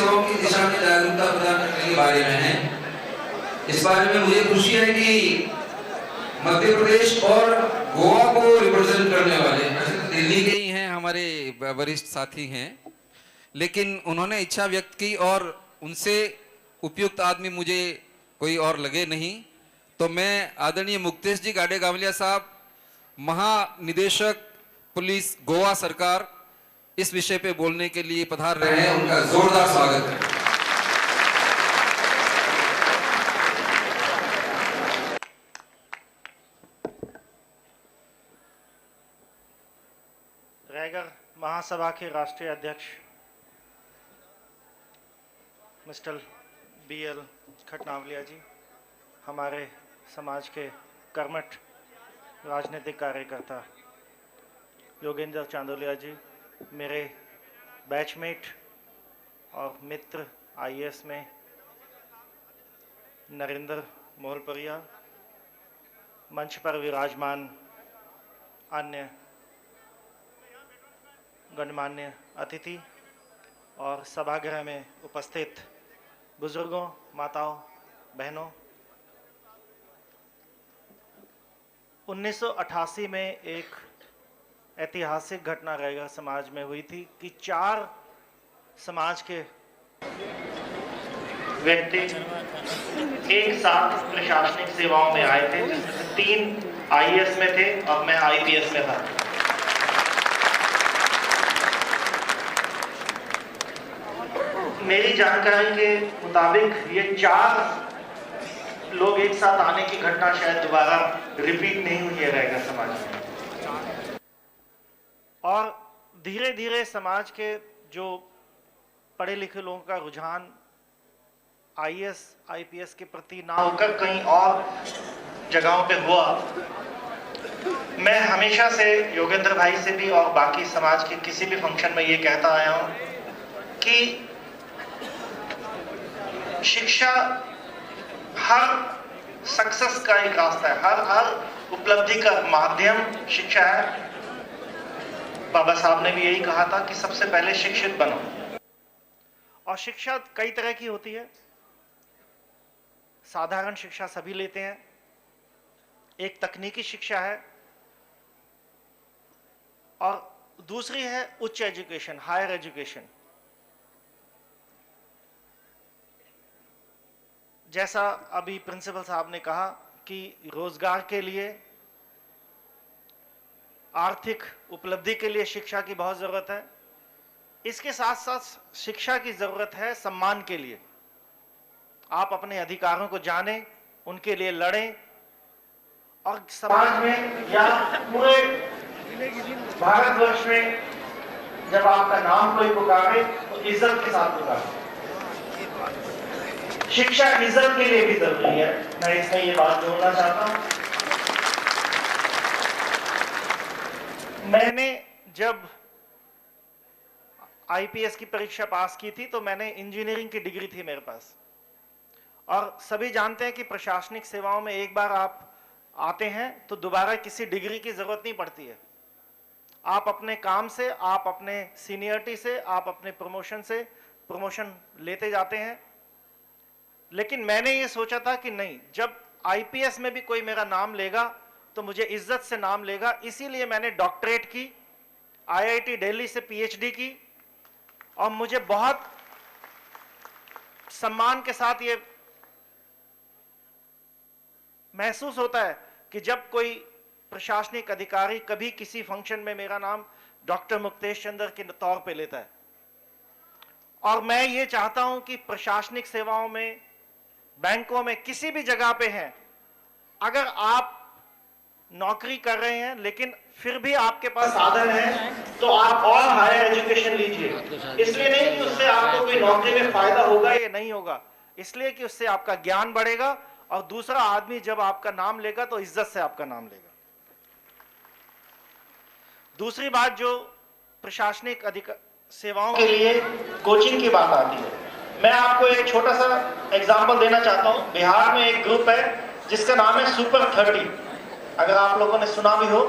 सेवाओं की दिशा में जागरूकता प्रदान करने के बारे में है। इस बारे में मुझे खुशी है कि मध्य प्रदेश और गोवा को रिप्रेजेंट करने वाले दिल्ली के ही हैं, हमारे वरिष्ठ साथी हैं, लेकिन उन्होंने इच्छा व्यक्त की और उनसे उपयुक्त आदमी मुझे कोई और लगे नहीं, तो मैं आदरणीय मुक्तेश जी गाडे गावलिया साहब, महानिदेशक पुलिस गोवा सरकार, इस विषय पे बोलने के लिए पधार रहे हैं। उनका जोरदार स्वागत है। रायगढ़ महासभा के राष्ट्रीय अध्यक्ष मिस्टर BL खटनावलिया जी, हमारे समाज के कर्मठ राजनीतिक कार्यकर्ता योगेंद्र चांदोलिया जी, मेरे बैचमेट और मित्र IAS में नरेंद्र मोहलपरिया, मंच पर विराजमान अन्य गणमान्य अतिथि और सभागृह में उपस्थित बुजुर्गों, माताओं, बहनों, 1988 में एक ऐतिहासिक घटना रायगढ़ समाज में हुई थी कि 4 समाज के व्यक्ति एक साथ प्रशासनिक सेवाओं में आए थे, जिसमें 3 IAS में थे और मैं IPS में था। मेरी जानकारी के मुताबिक ये 4 लोग एक साथ आने की घटना शायद दोबारा रिपीट नहीं हुई है रायगढ़ समाज में। और धीरे धीरे समाज के जो पढ़े लिखे लोगों का रुझान IAS IPS के प्रति ना होकर कहीं और जगहों पे हुआ। मैं हमेशा से योगेंद्र भाई से भी और बाकी समाज के किसी भी फंक्शन में ये कहता आया हूं कि शिक्षा हर सक्सेस का एक रास्ता है, हर उपलब्धि का माध्यम शिक्षा है। बाबा साहब ने भी यही कहा था कि सबसे पहले शिक्षित बनो। और शिक्षा कई तरह की होती है। साधारण शिक्षा सभी लेते हैं, एक तकनीकी शिक्षा है, और दूसरी है उच्च एजुकेशन, हायर एजुकेशन। जैसा अभी प्रिंसिपल साहब ने कहा कि रोजगार के लिए, आर्थिक उपलब्धि के लिए शिक्षा की बहुत जरूरत है। इसके साथ साथ शिक्षा की जरूरत है सम्मान के लिए। आप अपने अधिकारों को जानें, उनके लिए लड़ें, और समाज में या पूरे भारतवर्ष में जब आपका नाम कोई पुकारे तो इज्जत के साथ पुकारे। शिक्षा इज्जत के लिए भी जरूरी है। मैं इसमें ये बात जोड़ना चाहता हूं। मैंने जब IPS की परीक्षा पास की थी तो मैंने इंजीनियरिंग की डिग्री थी मेरे पास, और सभी जानते हैं कि प्रशासनिक सेवाओं में एक बार आप आते हैं तो दोबारा किसी डिग्री की जरूरत नहीं पड़ती है। आप अपने काम से, आप अपने सीनियरिटी से, आप अपने प्रमोशन से प्रमोशन लेते जाते हैं। लेकिन मैंने ये सोचा था कि नहीं, जब IPS में भी कोई मेरा नाम लेगा तो मुझे इज्जत से नाम लेगा। इसीलिए मैंने डॉक्टरेट की, IIT दिल्ली से PhD की, और मुझे बहुत सम्मान के साथ ये महसूस होता है कि जब कोई प्रशासनिक अधिकारी कभी किसी फंक्शन में मेरा नाम डॉक्टर मुक्तेश चंद्र के तौर पे लेता है। और मैं ये चाहता हूं कि प्रशासनिक सेवाओं में, बैंकों में, किसी भी जगह पे हैं, अगर आप नौकरी कर रहे हैं लेकिन फिर भी आपके पास साधन है तो आप और हायर एजुकेशन लीजिए। इसलिए नहीं कि उससे आपको कोई नौकरी में फायदा होगा या नहीं होगा, इसलिए कि उससे आपका ज्ञान बढ़ेगा, और दूसरा आदमी जब आपका नाम लेगा तो इज्जत से आपका नाम लेगा। दूसरी बात जो प्रशासनिक सेवाओं के लिए कोचिंग की बात आती है, मैं आपको एक छोटा सा एग्जांपल देना चाहता हूं। बिहार में एक ग्रुप है जिसका नाम है सुपर 30। अगर आप लोगों ने सुना भी हो,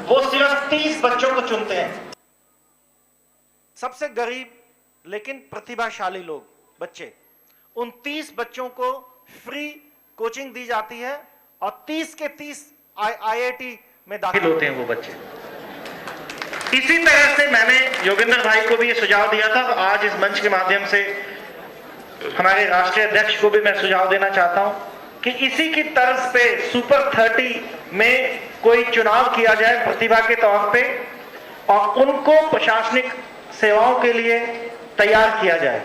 वो सिर्फ 30 बच्चों को चुनते हैं। सबसे गरीब लेकिन प्रतिभाशाली लोग, बच्चे, उन 30 बच्चों को फ्री कोचिंग दी जाती है और 30 के 30 IIT में दाखिल होते हैं वो बच्चे। इसी तरह से मैंने योगेंद्र भाई को भी ये सुझाव दिया था, आज इस मंच के माध्यम से हमारे राष्ट्रीय अध्यक्ष को भी मैं सुझाव देना चाहता हूं कि इसी की तर्ज पे सुपर 30 में कोई चुनाव किया जाए प्रतिभा के तौर पे और उनको प्रशासनिक सेवाओं के लिए तैयार किया जाए।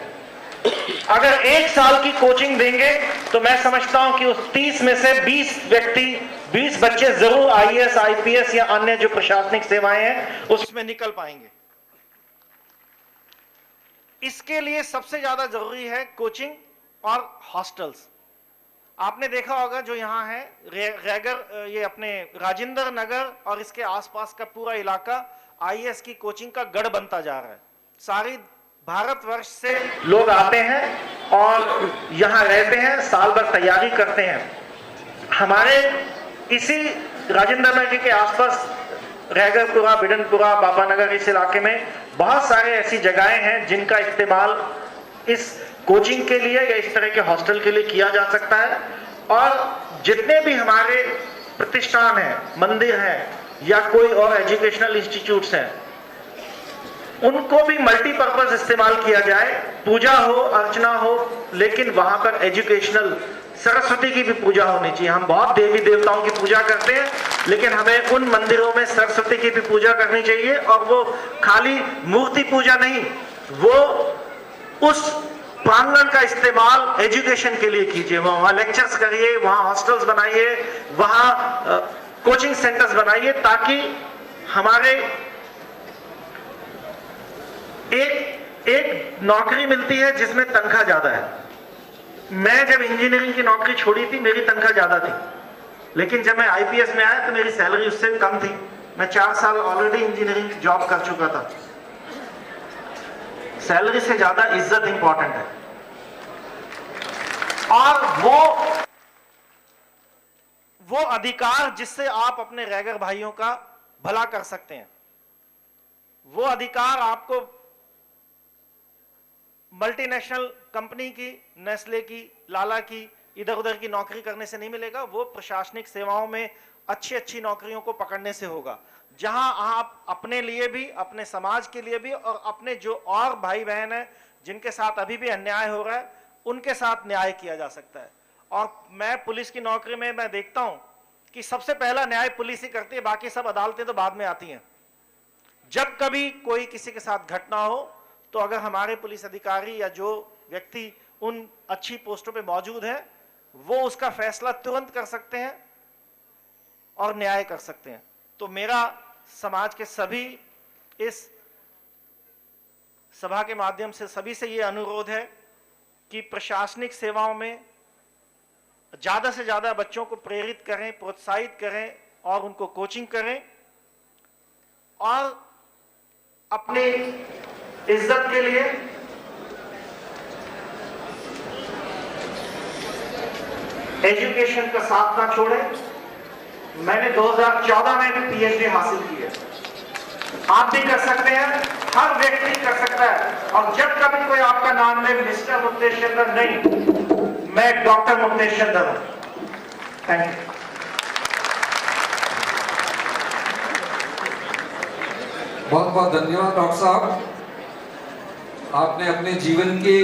अगर 1 साल की कोचिंग देंगे तो मैं समझता हूं कि उस 30 में से 20 बच्चे जरूर IAS, IPS या अन्य जो प्रशासनिक सेवाएं हैं उसमें निकल पाएंगे। इसके लिए सबसे ज्यादा जरूरी है कोचिंग और हॉस्टल्स। आपने देखा होगा जो यहाँ है रैगर, ये अपने राजेंद्र नगर और इसके आसपास का पूरा इलाका IAS की कोचिंग का गढ़ बनता जा रहा है। सारी भारतवर्ष से लोग आते हैं और यहाँ रहते हैं, साल भर तैयारी करते हैं। हमारे इसी राजेंद्र नगर के आसपास रैगरपुरा, बिडनपुरा, बाबानगर, इस इलाके में बहुत सारे ऐसी जगहें हैं जिनका इस्तेमाल इस कोचिंग के लिए या इस तरह के हॉस्टल के लिए किया जा सकता है। और जितने भी हमारे प्रतिष्ठान हैं, मंदिर हैं या कोई और एजुकेशनल इंस्टीट्यूट्स हैं, उनको भी मल्टीपर्पज इस्तेमाल किया जाए। पूजा हो, अर्चना हो, लेकिन वहां पर एजुकेशनल, सरस्वती की भी पूजा होनी चाहिए। हम बहुत देवी देवताओं की पूजा करते हैं, लेकिन हमें उन मंदिरों में सरस्वती की भी पूजा करनी चाहिए। और वो खाली मूर्ति पूजा नहीं, वो उस प्रांगण का इस्तेमाल एजुकेशन के लिए कीजिए। वहां लेक्चर्स करिए, वहां हॉस्टल्स बनाइए, वहां कोचिंग सेंटर्स बनाइए, ताकि हमारे एक नौकरी मिलती है जिसमें तनख्वाह ज्यादा है। मैं जब इंजीनियरिंग की नौकरी छोड़ी थी मेरी तनख्वाह ज्यादा थी, लेकिन जब मैं IPS में आया तो मेरी सैलरी उससे कम थी। मैं 4 साल ऑलरेडी इंजीनियरिंग की जॉब कर चुका था। सैलरी से ज्यादा इज्जत इंपॉर्टेंट है। और वो अधिकार जिससे आप अपने रैगर भाइयों का भला कर सकते हैं, वो अधिकार आपको मल्टीनेशनल कंपनी की, नेस्ले की, लाला की, इधर उधर की नौकरी करने से नहीं मिलेगा। वो प्रशासनिक सेवाओं में अच्छी नौकरियों को पकड़ने से होगा, जहां आप अपने लिए भी, अपने समाज के लिए भी और अपने जो और भाई बहन हैं जिनके साथ अभी भी अन्याय हो रहा है, उनके साथ न्याय किया जा सकता है। और मैं पुलिस की नौकरी में मैं देखता हूं कि सबसे पहला न्याय पुलिस ही करती है, बाकी सब अदालतें तो बाद में आती हैं। जब कभी कोई किसी के साथ घटना हो तो अगर हमारे पुलिस अधिकारी या जो व्यक्ति उन अच्छी पोस्टों पे मौजूद है, वो उसका फैसला तुरंत कर सकते हैं और न्याय कर सकते हैं। तो मेरा समाज के सभी, इस सभा के माध्यम से सभी से ये अनुरोध है कि प्रशासनिक सेवाओं में ज्यादा से ज्यादा बच्चों को प्रेरित करें, प्रोत्साहित करें और उनको कोचिंग करें और अपनी इज्जत के लिए एजुकेशन का साथ ना छोड़ें। मैंने 2014 में PhD हासिल की है, आप भी कर सकते हैं, हर व्यक्ति कर सकता है। और जब कभी कोई आपका नाम ले मिस्टर मुक्तेश चंद्र नहीं, मैं डॉक्टर मुक्तेश चंद्र हूं। Thank you. बहुत बहुत धन्यवाद डॉक्टर साहब। आपने अपने जीवन के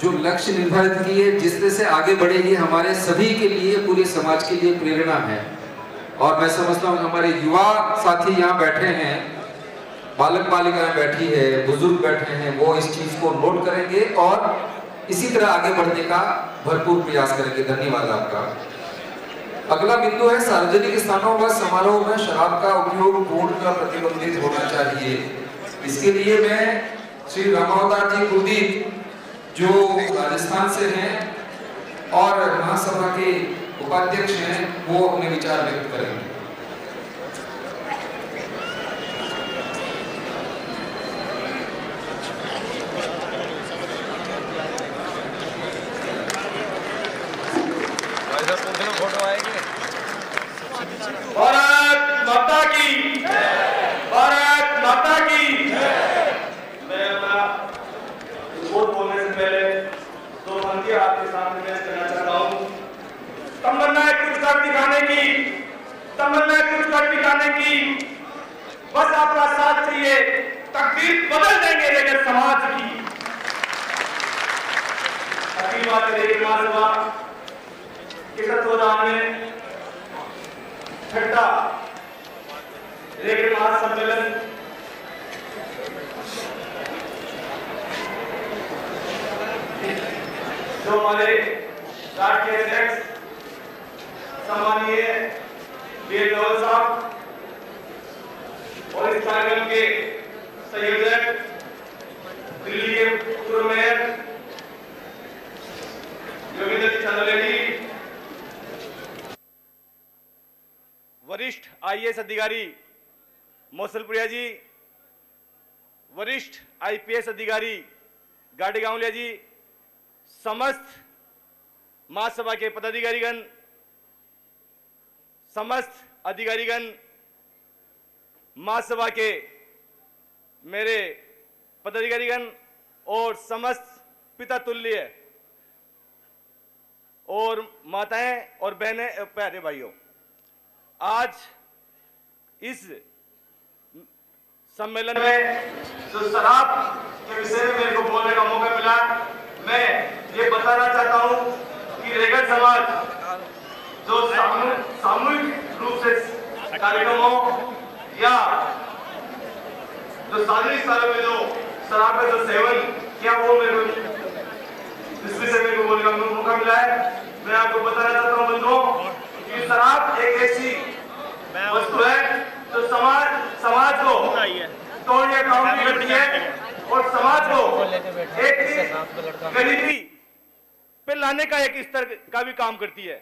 जो लक्ष्य निर्धारित किए, जिस तरह से आगे बढ़े, ये हमारे सभी के लिए, पूरे समाज के लिए प्रेरणा है। और मैं समझता हूँ हमारे युवा साथी यहाँ बैठे हैं, बालक बालिकाएं बैठी है, बुजुर्ग बैठे हैं, वो इस चीज को नोट करेंगे और इसी तरह आगे बढ़ने का भरपूर प्रयास करेंगे। धन्यवाद आपका। अगला बिंदु है, सार्वजनिक स्थानों व समारोह में शराब का उपयोग पूर्णतः प्रतिबंधित होना चाहिए। इसके लिए मैं श्री रामावतार जी कुलदीप, जो राजस्थान से हैं और महासभा के उपाध्यक्ष हैं, वो अपने विचार व्यक्त करेंगे। फोटो आएगी। भारत माता की, भारत माता की। मैं अपना तकदीर बदल देंगे लेकिन समाज की। अगली बात है महासभा के तत्वाधान में छठा रेगड़ महासम्मेलन जो हमारे राष्ट्रीय अध्यक्ष सम्मानीय वीर धवल साहब और इस कार्यक्रम के संयोजक दिल्ली के पूर्व मेयर योगेंद्र जी चंदोले जी, वरिष्ठ आईएएस अधिकारी मौसलपुरिया जी, वरिष्ठ आईपीएस अधिकारी गाड़ी गांवलिया जी, समस्त महासभा के पदाधिकारीगण, समस्त अधिकारीगण, महासभा के मेरे पदाधिकारीगण और समस्त पिता तुल्य और माताएं और बहनें, प्यारे भाइयों, आज इस सम्मेलन में जो शराब के विषय में मेरे को बोलने का मौका मिला, मैं ये बताना चाहता हूं कि रेगड़ समाज जो सामूहिक रूप से कार्यक्रमों या जो सार्वजनिक स्थलों में जो शराब का जो सेवन किया, वो मेरे को इस विषय में बोलने का मौका मिला है। मैं आपको बताना चाहता हूं बंधुओं कि शराब एक ऐसी वस्तु है जो समाज को तोड़ने का काम करती है और समाज को एक गरीबी पे लाने का एक स्तर का भी काम करती है।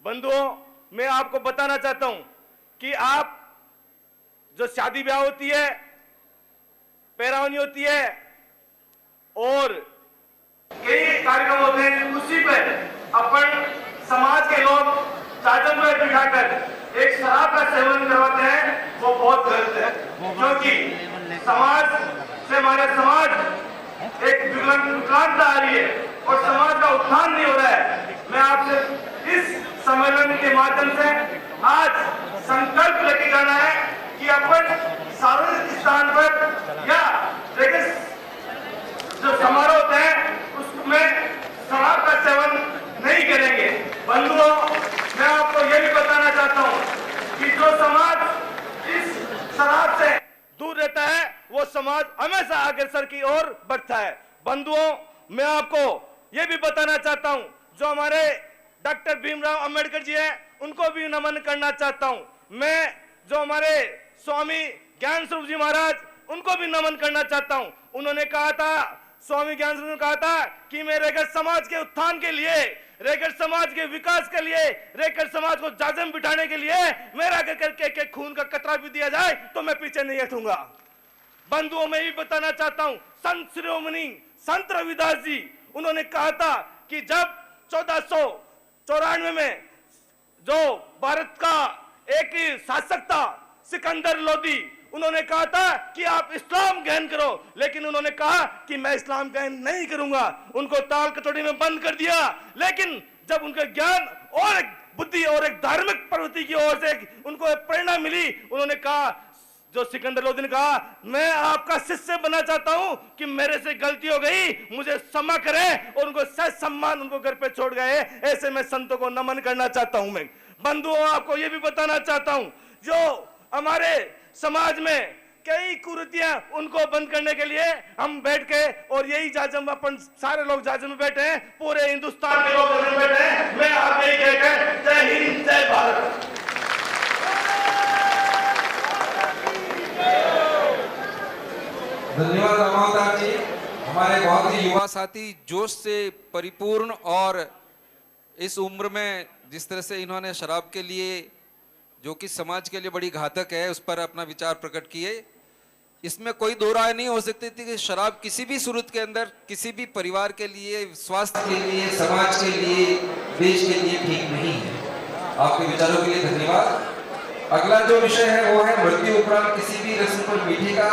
बंधुओं, मैं आपको बताना चाहता हूं कि आप जो शादी ब्याह होती है, पैरावनी होती है और कई कार्यक्रम होते हैं, उसी पर अपन समाज के लोग चाचन में बिठाकर एक शराब का सेवन करवाते हैं, वो बहुत गलत है। क्योंकि समाज से हमारा समाज एक विकलांगता आ रही है और समाज का उत्थान नहीं हो रहा है। मैं आपसे इस सम्मेलन के माध्यम से आज संकल्प लेके जाना है कि अपन सार्वजनिक स्थान पर या जो समारोह होते हैं उसमें शराब का सेवन नहीं करेंगे। बंधुओं, मैं आपको यह भी बताना चाहता हूं कि जो समाज इस शराब से दूर रहता है वो समाज हमेशा अग्रसर की ओर बढ़ता है। बंधुओं, मैं आपको यह भी बताना चाहता हूं, जो हमारे डॉक्टर भीमराव अंबेडकर जी हैं उनको भी नमन करना चाहता हूं। मैं जो हमारे स्वामी ज्ञान स्वरूप जी महाराज, उनको भी नमन करना चाहता हूं। उन्होंने कहा था, स्वामी ज्ञान स्वरूप ने कहा था कि मैं रेगड़ समाज के उत्थान के लिए, रेगड़ समाज के विकास के लिए, रेगड़ समाज को जाजम बिठाने के लिए मेरा करके खून का कतरा भी दिया जाए तो मैं पीछे नहीं हटूंगा। बंधुओं, मैं भी बताना चाहता हूं, संत शिरोमणि संत रविदास जी, उन्होंने कहा था कि जब 1494 में जो भारत का एक शासक था सिकंदर लोदी, उन्होंने कहा था कि आप इस्लाम ग्रहण करो, लेकिन उन्होंने कहा कि मैं इस्लाम ग्रहण नहीं करूंगा। उनको ताल कटोरी में बंद कर दिया। लेकिन जब उनके ज्ञान और एक बुद्धि और एक धार्मिक प्रवृत्ति की ओर से उनको प्रेरणा मिली, उन्होंने कहा, जो सिकंदर लोदी ने कहा, मैं आपका शिष्य बनना चाहता हूं कि मेरे से गलती हो गई, मुझे क्षमा करें, और उनको सच सम्मान उनको घर पे छोड़ गए। ऐसे में संतों को नमन करना चाहता हूं। मैं बंधुओं, आपको यह भी बताना चाहता हूं, जो हमारे समाज में कई कुरीतियां, उनको बंद करने के लिए हम बैठ के, और यही जाजम, अपन सारे लोग जाजम में बैठे हैं, पूरे हिंदुस्तान के लोग जाजम में बैठे हैं। मैं आप यही कहकर जय हिंद जय भारत। धन्यवाद रामावतार जी, हमारे बहुत ही युवा साथी, जोश से परिपूर्ण, और इस उम्र में जिस तरह से इन्होंने शराब के लिए, जो कि समाज के लिए बड़ी घातक है, उस पर अपना विचार प्रकट किए। इसमें कोई दो राय नहीं हो सकती थी कि शराब किसी भी सूरत के अंदर, किसी भी परिवार के लिए, स्वास्थ्य के लिए, समाज के लिए, देश के लिए ठीक नहीं है। आपके विचारों के लिए धन्यवाद। अगला जो विषय है वो है मृत्यु उपरांत किसी भी रस्म पर मीठे का